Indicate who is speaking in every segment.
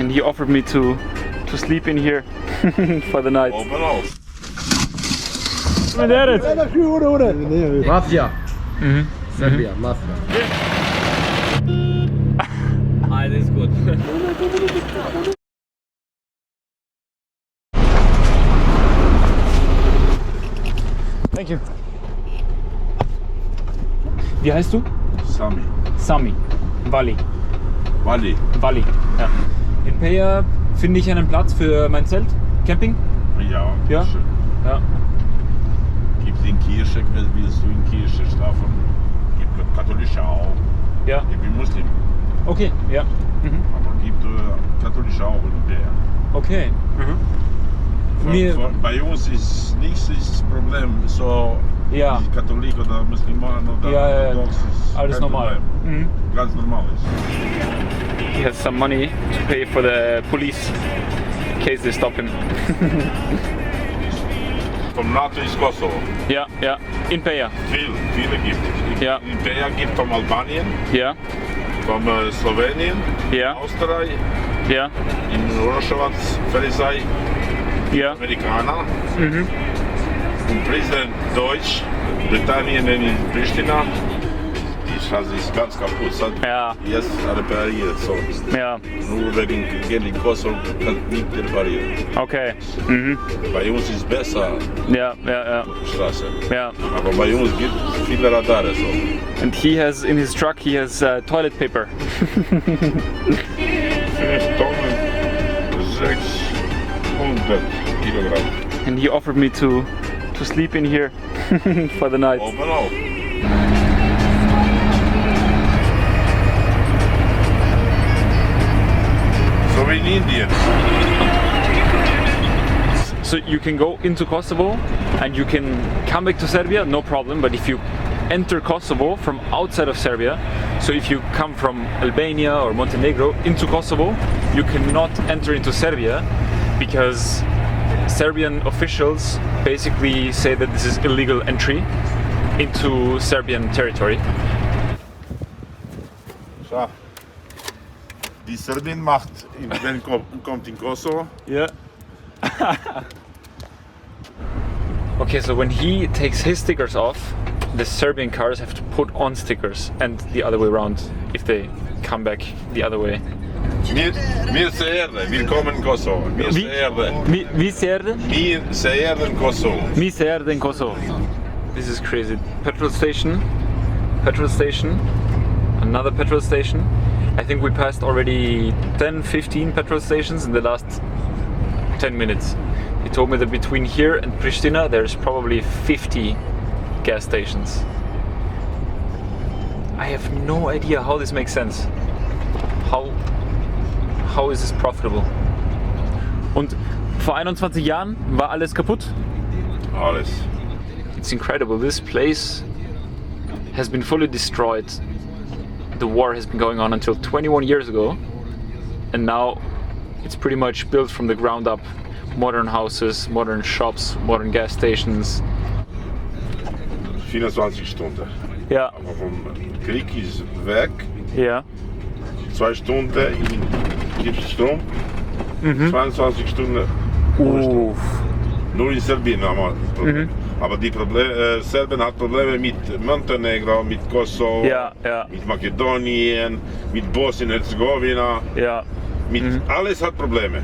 Speaker 1: and he offered me to sleep in here for the night.
Speaker 2: Open up.
Speaker 3: Mafia. Serbia, Mafia.
Speaker 1: Alles gut. Thank you. Wie heißt du?
Speaker 2: Sami.
Speaker 1: Sami. Vali.
Speaker 2: Wally.
Speaker 1: Vali. Ja. In Peja finde ich einen Platz für mein Zelt. Camping?
Speaker 2: Ja.
Speaker 1: Ja.
Speaker 2: Schön.
Speaker 1: Ja.
Speaker 2: Gibt es in Kirche, willst du in Kirche schlafen? Gibt katholische auch.
Speaker 1: Ja.
Speaker 2: Ich bin Muslim.
Speaker 1: Okay. Ja. Mhm.
Speaker 2: Aber gibt katholische auch in der.
Speaker 1: Okay.
Speaker 2: Bei uns ist nichts das Problem. So
Speaker 1: Ja.
Speaker 2: Katholik oder Muslimen oder
Speaker 1: Ja,
Speaker 2: Orthodox ist
Speaker 1: alles
Speaker 2: kein
Speaker 1: normal.
Speaker 2: Problem. Ganz normal ist.
Speaker 1: He has some money to pay for the police in case they stop him.
Speaker 2: Vom NATO ist Kosovo.
Speaker 1: Ja, ja. In Peja.
Speaker 2: Viele gibt es.
Speaker 1: Ja.
Speaker 2: In Peja gibt es von Albanien,
Speaker 1: Ja.
Speaker 2: von Slowenien,
Speaker 1: Ja.
Speaker 2: Österreich,
Speaker 1: Ja.
Speaker 2: in Rošovac, Felisaj,
Speaker 1: Ja.
Speaker 2: Amerikaner. Und Prizren Deutsch, Britannien in Pristina. Die Straße ist ganz kaputt.
Speaker 1: Ja.
Speaker 2: Jetzt repariert. So.
Speaker 1: Ja.
Speaker 2: Nur wegen Geld in Kosovo kann nicht reparieren.
Speaker 1: Okay.
Speaker 2: Bei uns ist besser
Speaker 1: Ja, ja, ja.
Speaker 2: Straße.
Speaker 1: Ja.
Speaker 2: Aber bei uns gibt es viele Radare. So.
Speaker 1: And he has in his truck toilet paper.
Speaker 2: 5 Tonnen, 600 Kilogramm.
Speaker 1: And he offered me to sleep in here for the night.
Speaker 2: Open up. So in India.
Speaker 1: So you can go into Kosovo and you can come back to Serbia, no problem. But if you enter Kosovo from outside of Serbia, so if you come from Albania or Montenegro into Kosovo, you cannot enter into Serbia because Serbian officials basically say that this is illegal entry into Serbian territory.
Speaker 2: So. Die Serbien macht, wenn kommt in Kosovo.
Speaker 1: Yeah. Okay, so when he takes his stickers off, the Serbian cars have to put on stickers, and the other way around if they come back the other way.
Speaker 2: Wir Seerde, willkommen in Kosovo. Wir Seerde.
Speaker 1: Vi Seerde?
Speaker 2: Wir Seerde in Kosovo.
Speaker 1: Mi Seerde in Kosovo. This is crazy. Petrol station, another petrol station. I think we passed already 10-15 petrol stations in the last 10 minutes. He told me that between here and Pristina there's probably 50 gas stations. I have no idea how this makes sense. How is this profitable? Und vor 21 Jahren war alles kaputt?
Speaker 2: Alles.
Speaker 1: It's incredible. This place has been fully destroyed. The war has been going on until 21 years ago, and now it's pretty much built from the ground up. Modern houses, modern shops, modern gas stations.
Speaker 2: 24 Stunden.
Speaker 1: Ja.
Speaker 2: Aber vom Krieg ist weg.
Speaker 1: Ja.
Speaker 2: 2 Stunden gibt es Strom. 22 Stunden ohne Strom.
Speaker 1: Uff.
Speaker 2: Nur in Serbien haben wir Probleme. Aber die Serbien hat Probleme mit Montenegro, mit Kosovo,
Speaker 1: Ja, ja,
Speaker 2: mit Makedonien, mit Bosnien-Herzegowina.
Speaker 1: ja.
Speaker 2: Mit alles hat Probleme.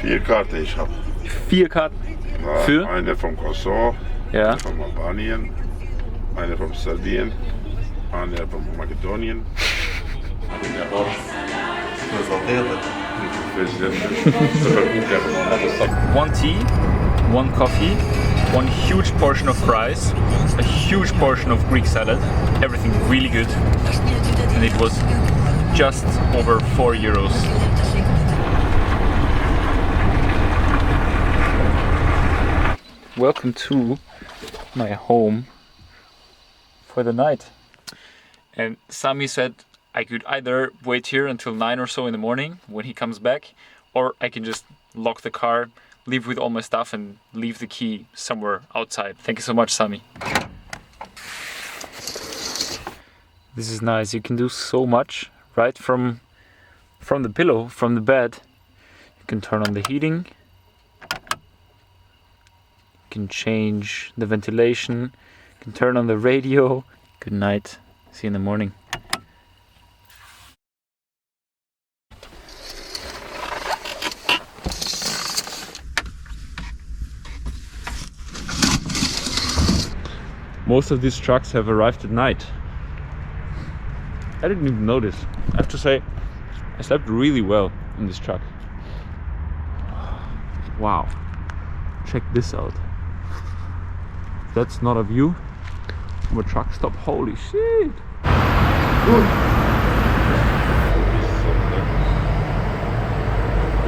Speaker 2: 4 Karten ich habe.
Speaker 1: 4 Karten. Für?
Speaker 2: Eine vom Kosovo,
Speaker 1: Ja.
Speaker 2: eine von Albanien, eine von Serbien, eine von Makedonien.
Speaker 1: One tea, one coffee, one huge portion of fries, a huge portion of Greek salad, everything really good, and it was just over 4 euros. Welcome to my home for the night. And Sami said I could either wait here until 9 or so in the morning when he comes back, or I can just lock the car, leave with all my stuff and leave the key somewhere outside. Thank you so much, Sami. This is nice. You can do so much right from the pillow, from the bed. You can turn on the heating. You can change the ventilation. You can turn on the radio. Good night. See you in the morning. Most of these trucks have arrived at night. I didn't even notice. I have to say, I slept really well in this truck. Wow. Check this out. That's not a view from a truck stop. Holy shit!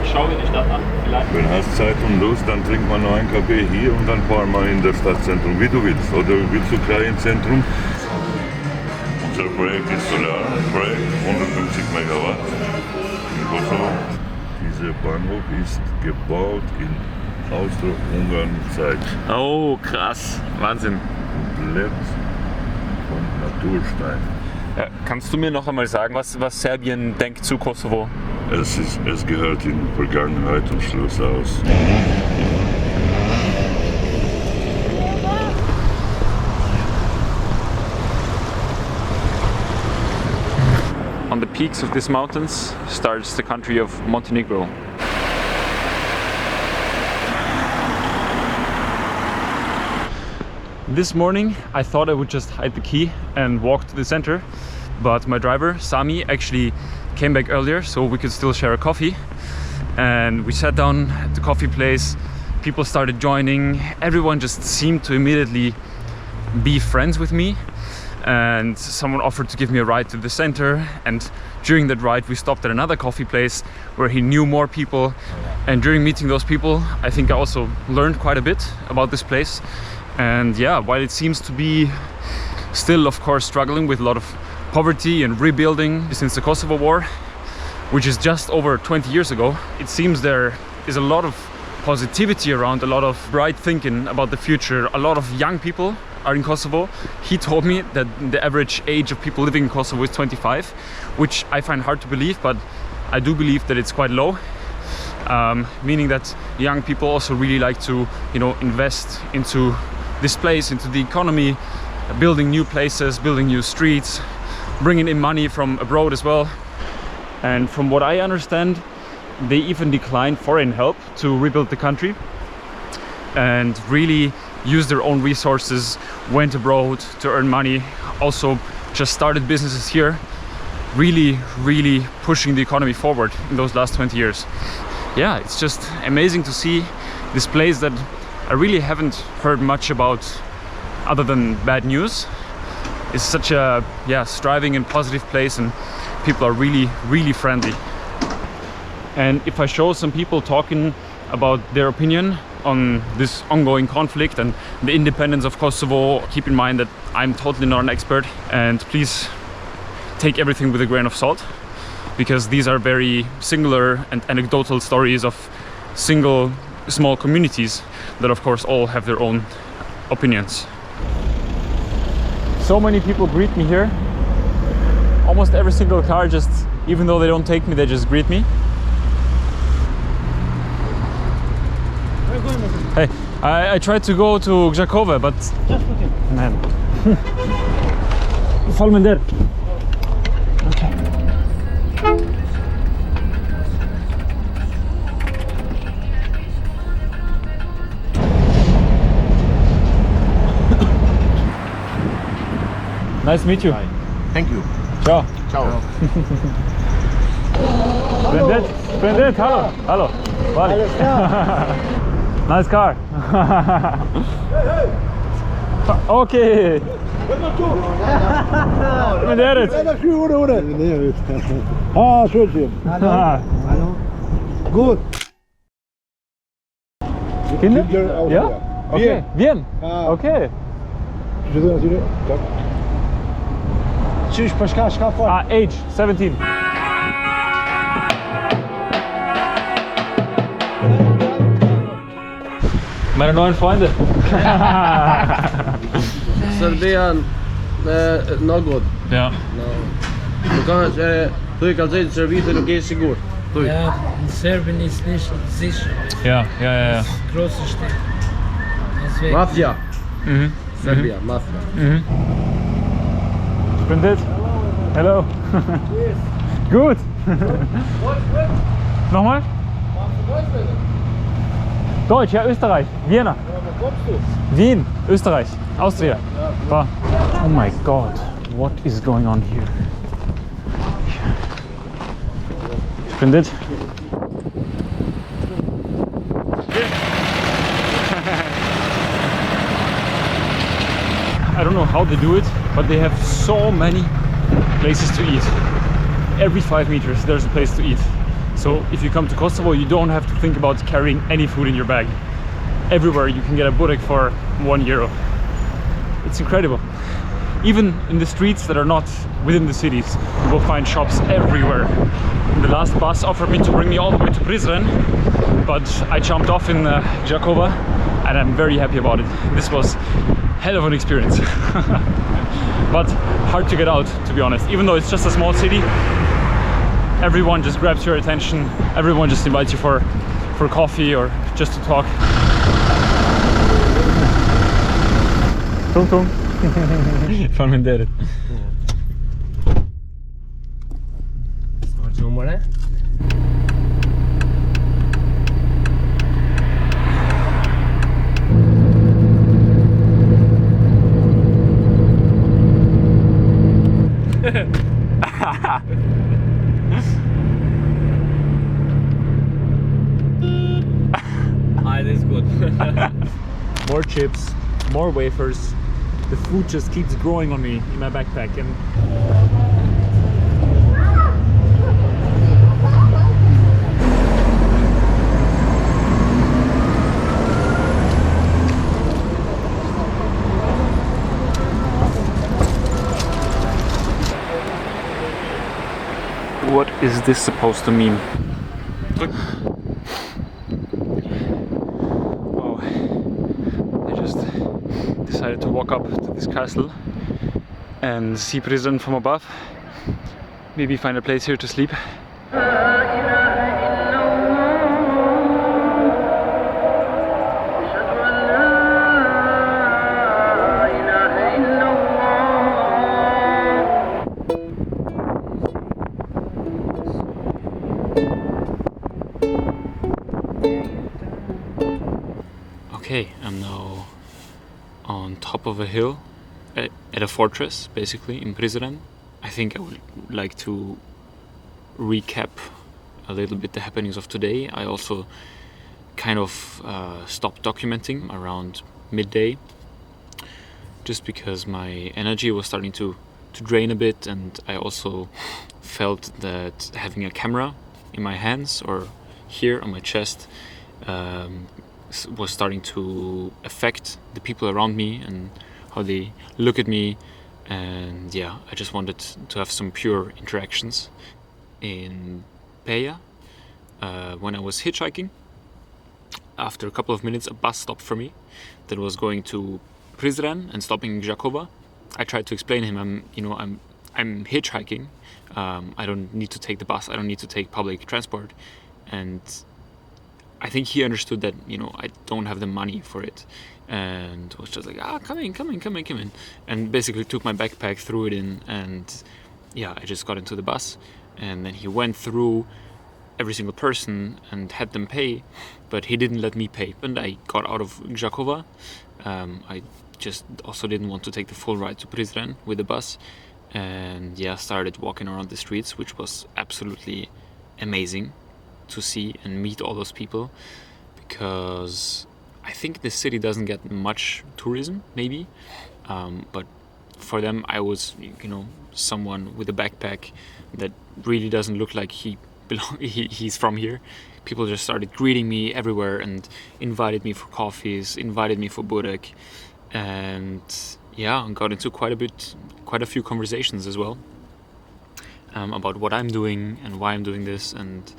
Speaker 1: Schau dir die Stadt an, vielleicht.
Speaker 4: Wenn hast Zeit und Lust, dann trink mal noch ein Kaffee hier und dann fahren wir in das Stadtzentrum, wie du willst. Oder willst du gleich ins Zentrum? Unser Projekt ist Solarprojekt, 150 Megawatt in Kosovo. Dieser Bahnhof ist gebaut in Austro-Ungarn-Zeit.
Speaker 1: Oh, krass. Wahnsinn.
Speaker 4: Komplett von Naturstein.
Speaker 1: Ja, kannst du mir noch einmal sagen, was Serbien denkt zu Kosovo?
Speaker 4: Es gehört in Vergangenheit und Schluss aus.
Speaker 1: On the peaks of these mountains starts the country of Montenegro. This morning I thought I would just hide the key and walk to the center, but my driver Sami actually came back earlier so we could still share a coffee, and we sat down at the coffee place. People started joining. Everyone just seemed to immediately be friends with me, and someone offered to give me a ride to the center, and during that ride we stopped at another coffee place where he knew more people, and during meeting those people I think I also learned quite a bit about this place. And yeah, while it seems to be still of course struggling with a lot of poverty and rebuilding since the Kosovo War, which is just over 20 years ago, it seems there is a lot of positivity around, a lot of bright thinking about the future. A lot of young people are in Kosovo. He told me that the average age of people living in Kosovo is 25, which I find hard to believe, but I do believe that it's quite low. Meaning that young people also really like to, invest into this place, into the economy, building new places, building new streets, bringing in money from abroad as well. And from what I understand, they even declined foreign help to rebuild the country and really used their own resources, went abroad to earn money, also just started businesses here, really pushing the economy forward in those last 20 years. Yeah, it's just amazing to see this place that I really haven't heard much about other than bad news. It's such a striving and positive place, and people are really friendly. And if I show some people talking about their opinion on this ongoing conflict and the independence of Kosovo, keep in mind that I'm totally not an expert, and please take everything with a grain of salt, because these are very singular and anecdotal stories of single small communities that of course all have their own opinions. So many people greet me here. Almost every single car, just even though they don't take me, they just greet me. Hey, I tried to go to Gjakova, but man. Follow me there. Okay. Nice to meet you.
Speaker 3: Hi. Thank you.
Speaker 1: Ciao.
Speaker 3: Ciao.
Speaker 1: Splendid, hello. Vale. Nice car. Okay. Meneer.
Speaker 5: Ah, schön. Hallo. Gut.
Speaker 1: Kinder?
Speaker 5: Ja?
Speaker 1: Ja? Okay. Bien. Okay.
Speaker 5: Tschüss, Pascal, vor.
Speaker 1: Age 17. Meine neuen Freunde.
Speaker 3: Serbia, not good.
Speaker 1: Ja.
Speaker 3: No. Because Thuj ka zëjtë servise nuk je sigur. Thuj.
Speaker 6: Ja, in Serbien ist nicht sicher.
Speaker 1: Ja.
Speaker 6: Große Städte. Deswegen.
Speaker 3: Mafia.
Speaker 1: Mhm.
Speaker 3: Serbia, mafia.
Speaker 1: Splendid. Hello. Gut. Nochmal? Deutsch, ja, Österreich. Vienna.
Speaker 5: Wo kommst du?
Speaker 1: Wien, Österreich. Austria. Wow. Oh my God. What is going on here? Splendid. I don't know how they do it, but they have so many places to eat. Every 5 meters there's a place to eat. So if you come to Kosovo, you don't have to think about carrying any food in your bag. Everywhere you can get a burek for €1. It's incredible. Even in the streets that are not within the cities, you will find shops everywhere. The last bus offered me to bring me all the way to Prizren, but I jumped off in Gjakova, and I'm very happy about it. This was hell of an experience. But hard to get out, to be honest. Even though it's just a small city, everyone just grabs your attention. Everyone just invites you for coffee or just to talk. Tung tung. Fan min derit.
Speaker 3: Ska numre? This is good.
Speaker 1: More chips, more wafers. The food just keeps growing on me in my backpack, and what is this supposed to mean? Wow, I just decided to walk up to this castle and see Prizren from above. Maybe find a place here to sleep. Okay, I'm now on top of a hill at a fortress, basically, in Prizren. I think I would like to recap a little bit the happenings of today. I also kind of stopped documenting around midday, just because my energy was starting to drain a bit, and I also felt that having a camera in my hands or here on my chest was starting to affect the people around me and how they look at me. And yeah, I just wanted to have some pure interactions. In Peja, when I was hitchhiking, after a couple of minutes a bus stopped for me that was going to Prizren and stopping in Gjakova. I tried to explain to him I'm hitchhiking. I don't need to take the bus, I don't need to take public transport. And I think he understood that, I don't have the money for it, and was just like, come in. And basically took my backpack, threw it in, and yeah, I just got into the bus. And then he went through every single person and had them pay, but he didn't let me pay. And I got out of Gjakova. I just also didn't want to take the full ride to Prizren with the bus. And yeah, started walking around the streets, which was absolutely amazing to see and meet all those people, because I think the city doesn't get much tourism, maybe, but for them I was someone with a backpack that really doesn't look like he's from here. People just started greeting me everywhere and invited me for coffees, invited me for burek, and yeah, got into quite a few conversations as well, about what I'm doing and why I'm doing this, and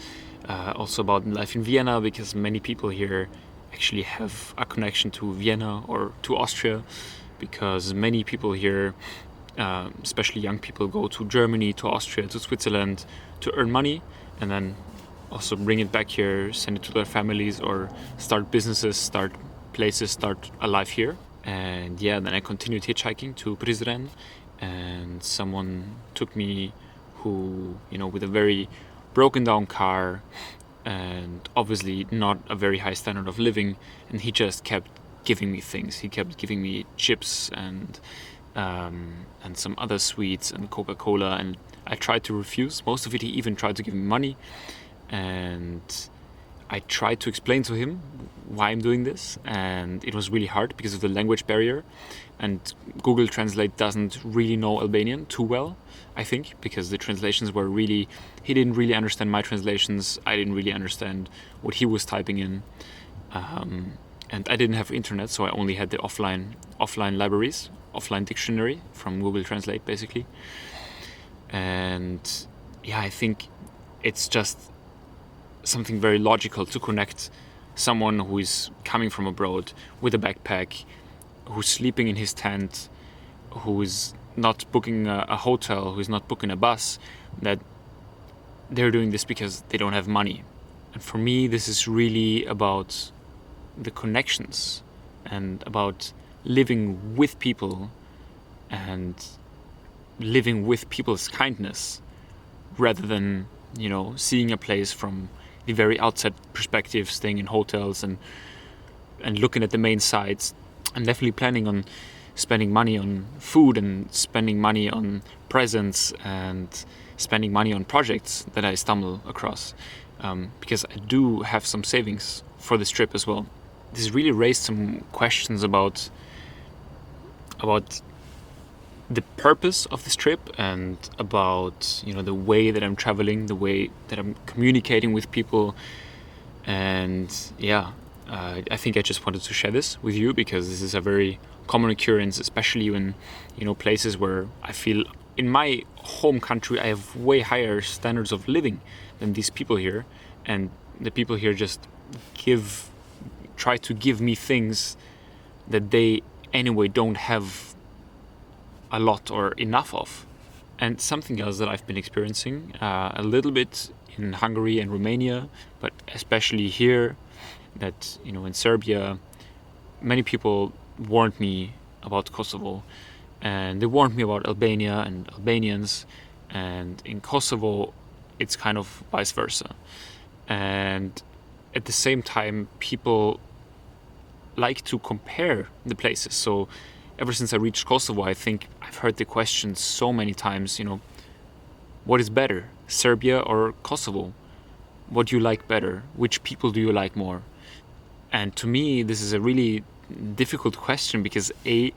Speaker 1: also about life in Vienna, because many people here actually have a connection to Vienna or to Austria, because many people here especially young people, go to Germany, to Austria, to Switzerland to earn money, and then also bring it back here, send it to their families, or start businesses, start places, start a life here. And yeah, then I continued hitchhiking to Prizren, and someone took me who, with a very broken down car and obviously not a very high standard of living, and he just kept giving me things. He kept giving me chips and some other sweets and Coca-Cola, and I tried to refuse most of it. He even tried to give me money, and I tried to explain to him why I'm doing this, and it was really hard because of the language barrier, and Google Translate doesn't really know Albanian too well, I think, because the translations were he didn't really understand my translations, I didn't really understand what he was typing in, and I didn't have internet, so I only had the offline libraries, offline dictionary from Google Translate, basically. And yeah, I think it's just something very logical to connect someone who is coming from abroad with a backpack, who's sleeping in his tent, who is not booking a hotel, who is not booking a bus, that they're doing this because they don't have money. And for me, this is really about the connections and about living with people and living with people's kindness, rather than seeing a place from the very outside perspective, staying in hotels and looking at the main sites. I'm definitely planning on spending money on food and spending money on presents and spending money on projects that I stumble across, because I do have some savings for this trip as well. This really raised some questions about the purpose of this trip and about the way that I'm traveling, the way that I'm communicating with people. And yeah, I think I just wanted to share this with you because this is a very common occurrence, especially when places where I feel in my home country I have way higher standards of living than these people here, and the people here just try to give me things that they anyway don't have a lot or enough of. And something else that I've been experiencing a little bit in Hungary and Romania, but especially here, that in Serbia, many people warned me about Kosovo, and they warned me about Albania and Albanians, and in Kosovo it's kind of vice versa. And at the same time, people like to compare the places. So ever since I reached Kosovo, I think I've heard the question so many times, what is better, Serbia or Kosovo? What do you like better? Which people do you like more? And to me, this is a really difficult question because A,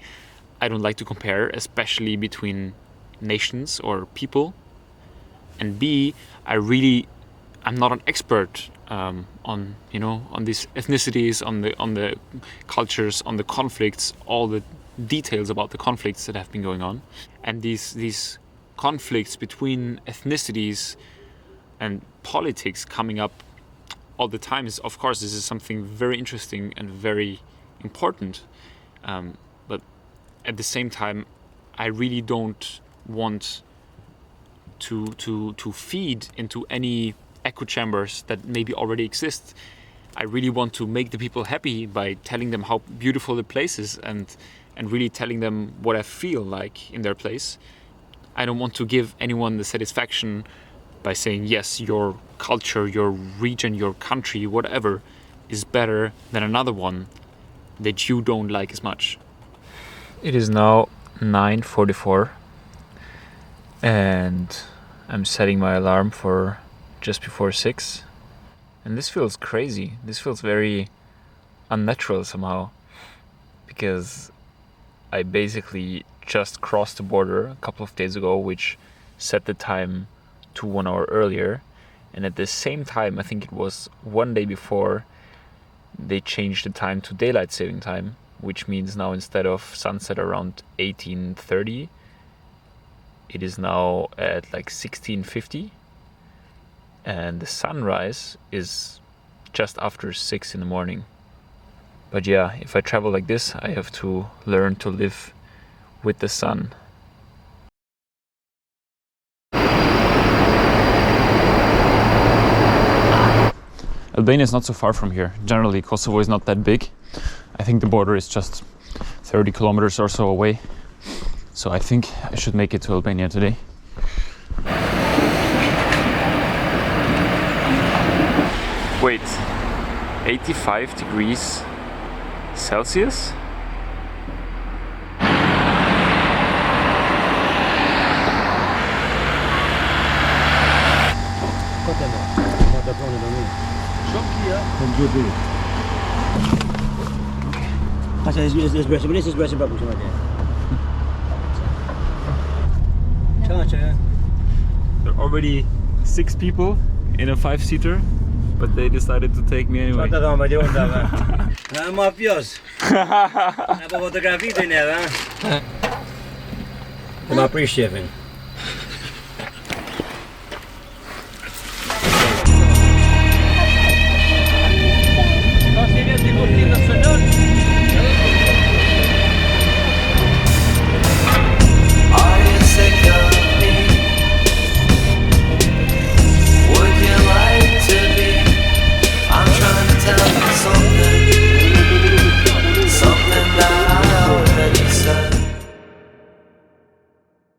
Speaker 1: I don't like to compare, especially between nations or people. And B, I'm not an expert on these ethnicities, on the cultures, on the conflicts, all the details about the conflicts that have been going on. And these conflicts between ethnicities and politics coming up all the time is, of course, this is something very interesting and very important. But at the same time, I really don't want to feed into any echo chambers that maybe already exist. I really want to make the people happy by telling them how beautiful the place is and really telling them what I feel like in their place. I don't want to give anyone the satisfaction by saying, yes, your culture, your region, your country, whatever, is better than another one that you don't like as much. It is now 9:44 and I'm setting my alarm for just before 6. And this feels crazy. This feels very unnatural somehow, because I basically just crossed the border a couple of days ago, which set the time to 1 hour earlier. And at the same time, I think it was one day before, they changed the time to daylight saving time, which means now instead of sunset around 18:30, it is now at like 16:50. And the sunrise is just after 6 in the morning. But yeah, if I travel like this, I have to learn to live with the sun. Albania is not so far from here. Generally, Kosovo is not that big. I think the border is just 30 kilometers or so away. So I think I should make it to Albania today. Wait, 85 degrees Celsius? There are already 6 people in a 5-seater, but they decided to take me anyway.
Speaker 3: Ma appreciate